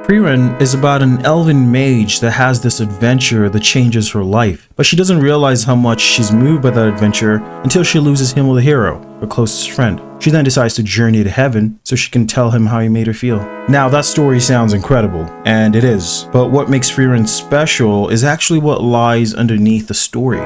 Frieren is about an elven mage that has this adventure that changes her life, but she doesn't realize how much she's moved by that adventure until she loses Himmel the hero, her closest friend. She then decides to journey to heaven so she can tell him how he made her feel. Now that story sounds incredible, and it is, but what makes Frieren special is actually what lies underneath the story.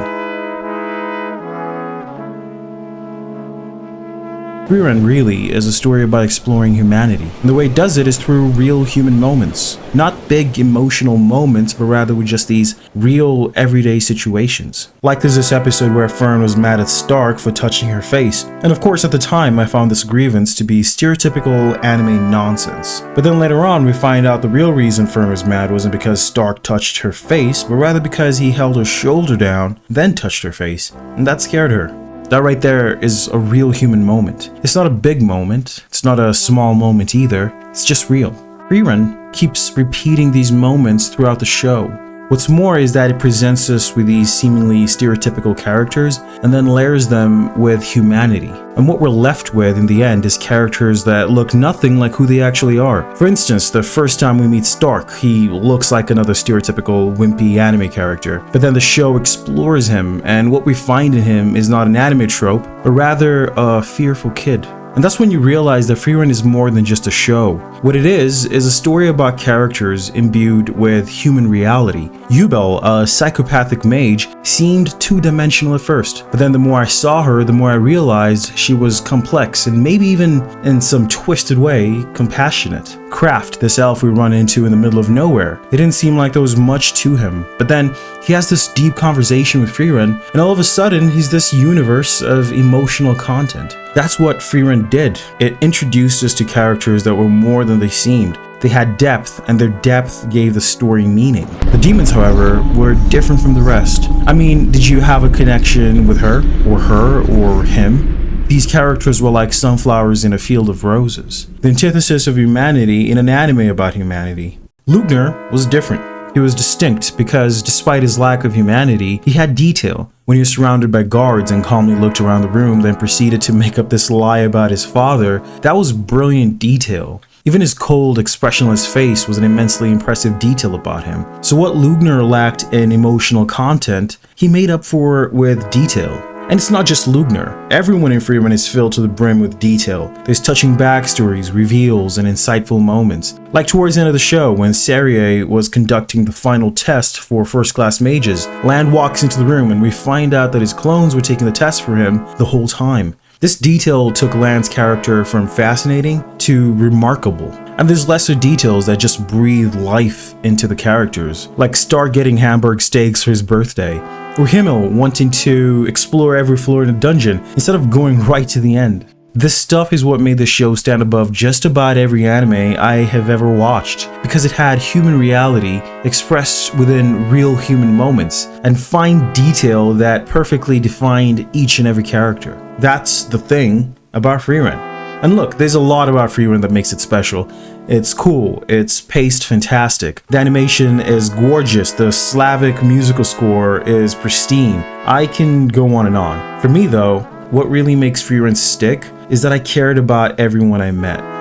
Frieren really is a story about exploring humanity, and the way it does it is through real human moments. Not big emotional moments, but rather with just these real everyday situations. Like there's this episode where Fern was mad at Stark for touching her face, and of course at the time I found this grievance to be stereotypical anime nonsense. But then later on we find out the real reason Fern was mad wasn't because Stark touched her face, but rather because he held her shoulder down, then touched her face, and that scared her. That right there is a real human moment. It's not a big moment, it's not a small moment either, it's just real. Frieren keeps repeating these moments throughout the show. What's more is that it presents us with these seemingly stereotypical characters and then layers them with humanity. And what we're left with in the end is characters that look nothing like who they actually are. For instance, the first time we meet Stark, he looks like another stereotypical wimpy anime character. But then the show explores him, and what we find in him is not an anime trope, but rather a fearful kid. And that's when you realize that Frieren is more than just a show. What it is a story about characters imbued with human reality. Yubel, a psychopathic mage, seemed two-dimensional at first, but then the more I saw her, the more I realized she was complex and maybe even, in some twisted way, compassionate. Kraft, this elf we run into in the middle of nowhere, it didn't seem like there was much to him, but then he has this deep conversation with Frieren, and all of a sudden he's this universe of emotional content. That's what Frieren did. It introduced us to characters that were more than they seemed. They had depth, and their depth gave the story meaning. The demons, however, were different from the rest. I mean, did you have a connection with her or him? These characters were like sunflowers in a field of roses, the antithesis of humanity in an anime about humanity. Lugner was different. He was distinct because, despite his lack of humanity, he had detail. When he was surrounded by guards and calmly looked around the room, then proceeded to make up this lie about his father, that was brilliant detail. Even his cold, expressionless face was an immensely impressive detail about him. So what Lugner lacked in emotional content, he made up for with detail. And it's not just Lugner. Everyone in Frieren is filled to the brim with detail. There's touching backstories, reveals, and insightful moments. Like towards the end of the show, when Serie was conducting the final test for first-class mages, Land walks into the room and we find out that his clones were taking the test for him the whole time. This detail took Land's character from fascinating to remarkable. And there's lesser details that just breathe life into the characters, like Stark getting Hamburg steaks for his birthday, or Himmel wanting to explore every floor in a dungeon instead of going right to the end. This stuff is what made the show stand above just about every anime I have ever watched, because it had human reality expressed within real human moments, and fine detail that perfectly defined each and every character. That's the thing about Frieren. And look, there's a lot about Frieren that makes it special. It's cool, it's paced fantastic, the animation is gorgeous, the Slavic musical score is pristine. I can go on and on. For me though, what really makes Frieren stick is that I cared about everyone I met.